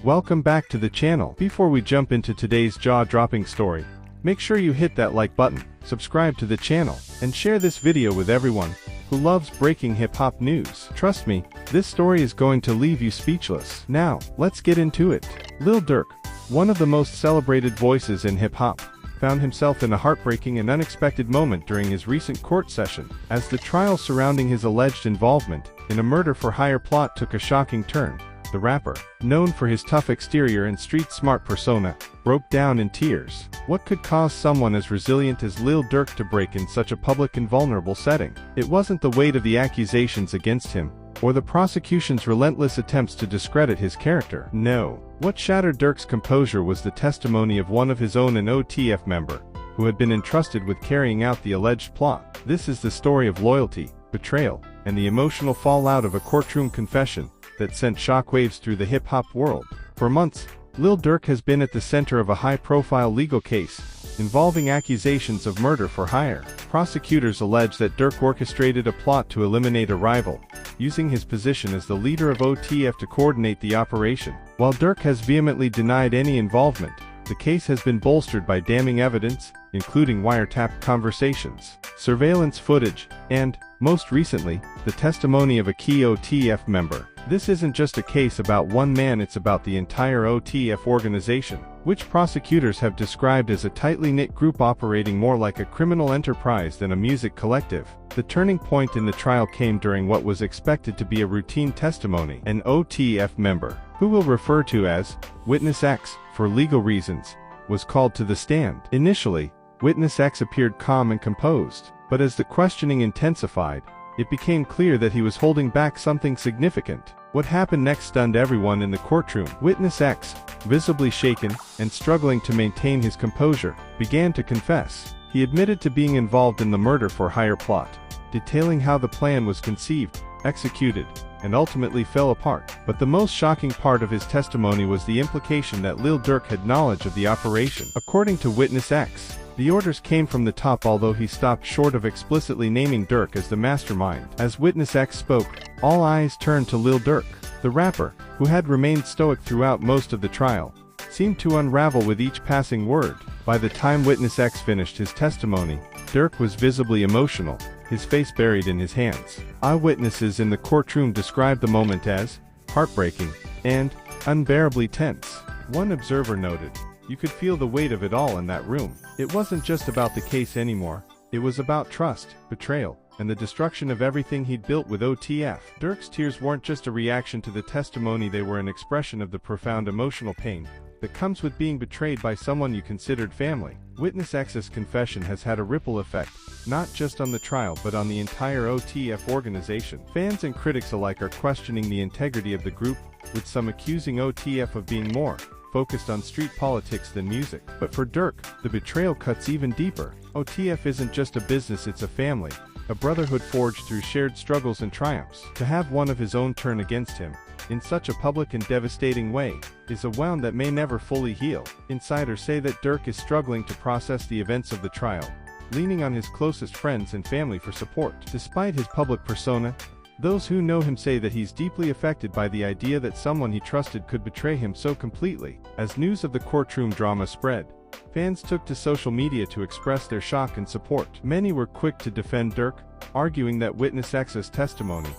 Welcome back to the channel. Before we jump into today's jaw-dropping story, make sure you hit that like button, subscribe to the channel, and share this video with everyone who loves breaking hip-hop news. Trust me, this story is going to leave you speechless. Now, let's get into it. Lil Durk, one of the most celebrated voices in hip-hop, found himself in a heartbreaking and unexpected moment during his recent court session, as the trial surrounding his alleged involvement in a murder-for-hire plot took a shocking turn. The rapper, known for his tough exterior and street-smart persona, broke down in tears. What could cause someone as resilient as Lil Durk to break in such a public and vulnerable setting? It wasn't the weight of the accusations against him, or the prosecution's relentless attempts to discredit his character. No. What shattered Durk's composure was the testimony of one of his own, an OTF member, who had been entrusted with carrying out the alleged plot. This is the story of loyalty, betrayal, and the emotional fallout of a courtroom confession that sent shockwaves through the hip-hop world. For months, Lil Durk has been at the center of a high-profile legal case involving accusations of murder for hire. Prosecutors allege that Durk orchestrated a plot to eliminate a rival, using his position as the leader of OTF to coordinate the operation. While Durk has vehemently denied any involvement, the case has been bolstered by damning evidence, including wiretapped conversations, surveillance footage, and, most recently, the testimony of a key OTF member. This isn't just a case about one man, it's about the entire OTF organization, which prosecutors have described as a tightly knit group operating more like a criminal enterprise than a music collective. The turning point in the trial came during what was expected to be a routine testimony. An OTF member, who we'll refer to as Witness X for legal reasons, was called to the stand. Initially, Witness X appeared calm and composed, but as the questioning intensified, it became clear that he was holding back something significant. What happened next stunned everyone in the courtroom. Witness X, visibly shaken and struggling to maintain his composure, began to confess. He admitted to being involved in the murder-for-hire plot, detailing how the plan was conceived, executed, and ultimately fell apart. But the most shocking part of his testimony was the implication that Lil Durk had knowledge of the operation. According to Witness X, the orders came from the top, although he stopped short of explicitly naming Durk as the mastermind. As Witness X spoke, all eyes turned to Lil Durk. The rapper, who had remained stoic throughout most of the trial, seemed to unravel with each passing word. By the time Witness X finished his testimony, Durk was visibly emotional, his face buried in his hands. Eyewitnesses in the courtroom described the moment as heartbreaking and unbearably tense. One observer noted, "You could feel the weight of it all in that room." It wasn't just about the case anymore. It was about trust, betrayal, and the destruction of everything he'd built with OTF. Durk's tears weren't just a reaction to the testimony, they were an expression of the profound emotional pain that comes with being betrayed by someone you considered family. Witness X's confession has had a ripple effect, not just on the trial but on the entire OTF organization. Fans and critics alike are questioning the integrity of the group, with some accusing OTF of being more focused on street politics than music. But for Durk, the betrayal cuts even deeper. OTF isn't just a business, it's a family, a brotherhood forged through shared struggles and triumphs. To have one of his own turn against him, in such a public and devastating way, is a wound that may never fully heal. Insiders say that Durk is struggling to process the events of the trial, leaning on his closest friends and family for support. Despite his public persona, those who know him say that he's deeply affected by the idea that someone he trusted could betray him so completely. As news of the courtroom drama spread, fans took to social media to express their shock and support. Many were quick to defend Durk, arguing that Witness X's testimony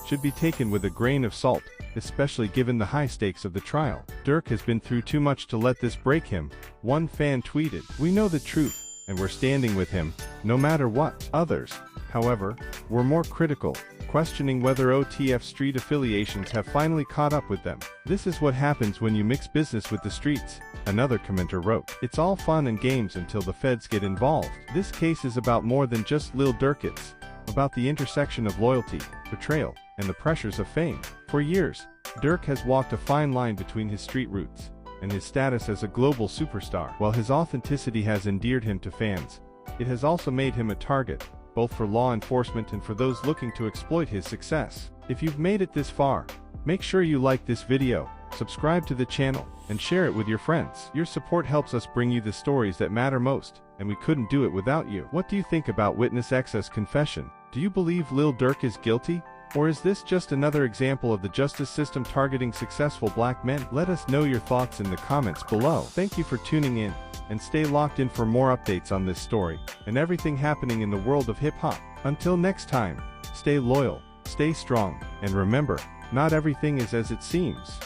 should be taken with a grain of salt, especially given the high stakes of the trial. "Durk has been through too much to let this break him," one fan tweeted. "We know the truth, and we're standing with him, no matter what." Others, however, were more critical, questioning whether OTF street affiliations have finally caught up with them. "This is what happens when you mix business with the streets," another commenter wrote. "It's all fun and games until the feds get involved." This case is about more than just Lil Durk, it's about the intersection of loyalty, betrayal, and the pressures of fame. For years, Durk has walked a fine line between his street roots and his status as a global superstar. While his authenticity has endeared him to fans, it has also made him a target, both for law enforcement and for those looking to exploit his success. If you've made it this far, make sure you like this video, subscribe to the channel, and share it with your friends. Your support helps us bring you the stories that matter most, and we couldn't do it without you. What do you think about Witness X's confession? Do you believe Lil Durk is guilty? Or is this just another example of the justice system targeting successful black men? Let us know your thoughts in the comments below. Thank you for tuning in, and stay locked in for more updates on this story, and everything happening in the world of hip-hop. Until next time, stay loyal, stay strong, and remember, not everything is as it seems.